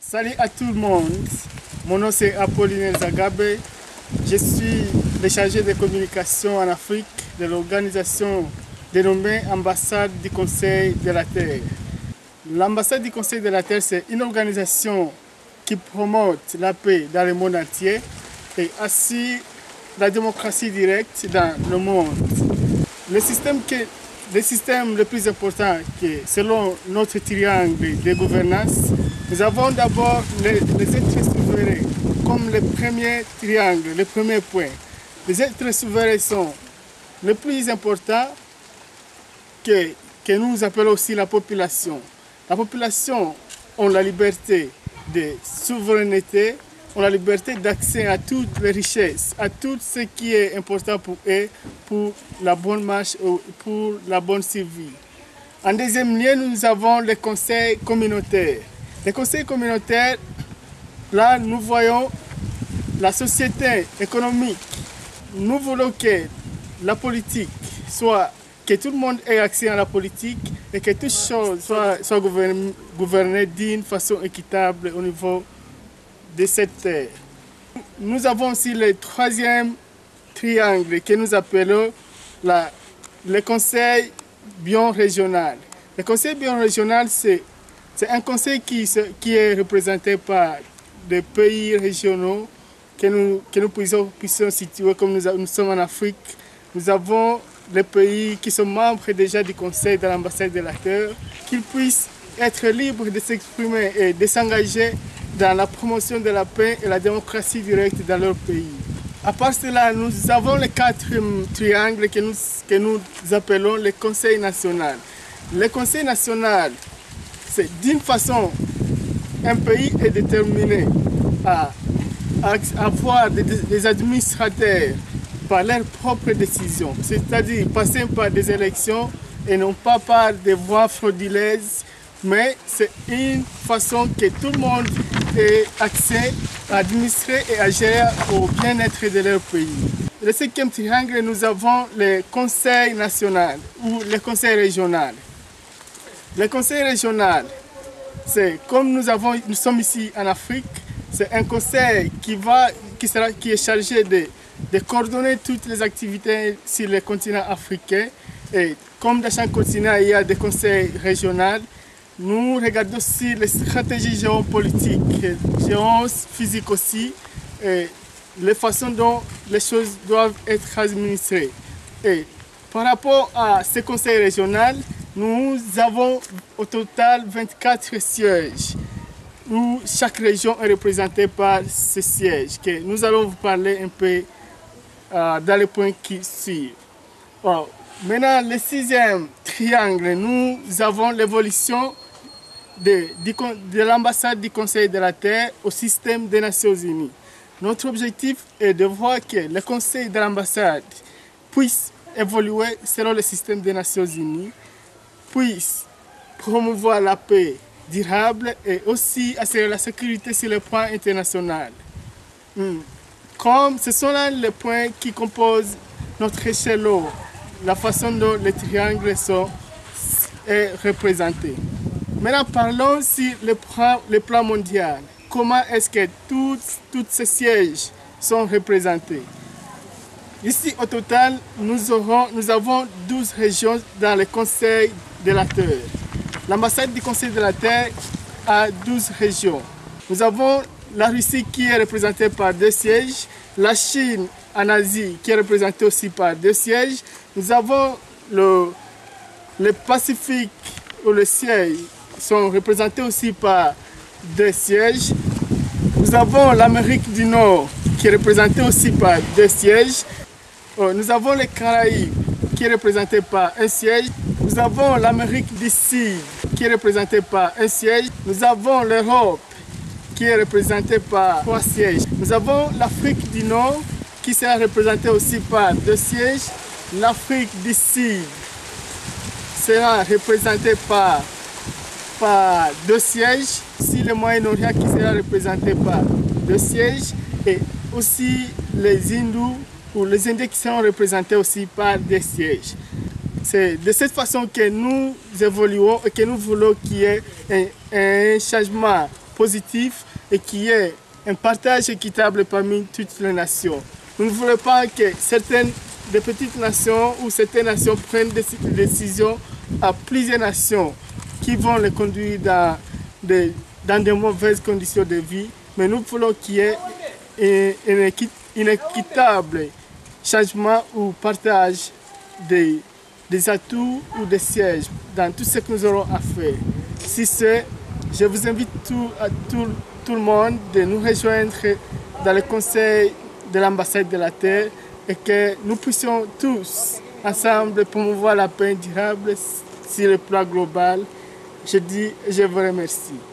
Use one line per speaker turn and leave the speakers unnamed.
Salut à tout le monde, mon nom c'est Apollinaire Zagabé, je suis le chargé de communication en Afrique de l'organisation dénommée Ambassade du Conseil de la Terre. L'Ambassade du Conseil de la Terre, c'est une organisation qui promote la paix dans le monde entier et assure la démocratie directe dans le monde. Le système le plus important, selon notre triangle de gouvernance, nous avons d'abord les êtres souverains comme le premier triangle, le premier point. Les êtres souverains sont les plus importants que nous appelons aussi la population. La population a la liberté de souveraineté, ont la liberté d'accès à toutes les richesses, à tout ce qui est important pour eux, pour la bonne marche, pour la bonne survie. En deuxième lieu, nous avons les conseils communautaires. Les conseils communautaires, là, nous voyons la société économique. Nous voulons que la politique soit, que tout le monde ait accès à la politique et que toutes choses soient gouvernées d'une façon équitable au niveau de cette terre. Nous avons aussi le troisième triangle que nous appelons le conseil biorégional. Le conseil biorégional, c'est un conseil qui est représenté par des pays régionaux que nous puissions situer comme nous sommes en Afrique. Nous avons les pays qui sont membres déjà du conseil de l'ambassade de la Terre, qu'ils puissent être libres de s'exprimer et de s'engager dans la promotion de la paix et la démocratie directe dans leur pays. À part cela, nous avons les quatre triangles que nous appelons le Conseil national. Le Conseil national, c'est d'une façon, un pays est déterminé à avoir des administrateurs par leurs propres décisions, c'est-à-dire passer par des élections et non pas par des voies frauduleuses, mais c'est une façon que tout le monde ait accès à administrer et à gérer au bien-être de leur pays. Le cinquième triangle, nous avons le Conseil national ou le Conseil régional. Le Conseil régional, c'est comme nous sommes ici en Afrique, c'est un conseil qui est chargé de coordonner toutes les activités sur le continent africain. Et comme dans chaque continent, il y a des conseils régionaux, nous regardons aussi les stratégies géopolitiques, géophysiques aussi, et les façons dont les choses doivent être administrées. Et par rapport à ce conseil régional, nous avons au total 24 sièges, où chaque région est représentée par ce siège, que nous allons vous parler un peu dans les points qui suivent. Bon, maintenant, le sixième triangle, nous avons l'évolution de l'ambassade du Conseil de la Terre au système des Nations Unies. Notre objectif est de voir que le Conseil de l'ambassade puisse évoluer selon le système des Nations Unies, puisse promouvoir la paix durable et aussi assurer la sécurité sur le plan international. Comme ce sont là les points qui composent notre échelon, la façon dont les triangles sont représentés. Maintenant, parlons sur le plan mondial. Comment est-ce que tous ces sièges sont représentés? Ici, au total, nous avons 12 régions dans le Conseil de la Terre. L'ambassade du Conseil de la Terre a 12 régions. Nous avons la Russie qui est représentée par 2 sièges, la Chine en Asie qui est représentée aussi par 2 sièges. Nous avons le Pacifique où les sièges sont représentés aussi par 2 sièges. Nous avons l'Amérique du Nord qui est représentée aussi par 2 sièges. Nous avons les Caraïbes qui est représenté par 1 siège. Nous avons l'Amérique du Sud qui est représentée par 1 siège. Nous avons l'Europe qui est représentée par 3 sièges. Nous avons l'Afrique du Nord qui sera représentée aussi par 2 sièges. L'Afrique du Sud sera représentée par 2 sièges. Aussi le Moyen-Orient qui sera représenté par 2 sièges. Et aussi les hindous ou les Indiens qui seront représentés aussi par 2 sièges. C'est de cette façon que nous évoluons et que nous voulons qu'il y ait un changement positif et qu'il y ait un partage équitable parmi toutes les nations. Nous ne voulons pas que des petites nations ou certaines nations prennent des décisions à plusieurs nations qui vont les conduire dans de mauvaises conditions de vie, mais nous voulons qu'il y ait un équitable changement ou partage des atouts ou des sièges dans tout ce que nous aurons à faire. Si c'est, je vous invite tout le monde de nous rejoindre dans le conseil de l'ambassade de la Terre et que nous puissions tous ensemble promouvoir la paix durable sur le plan global. Je vous remercie.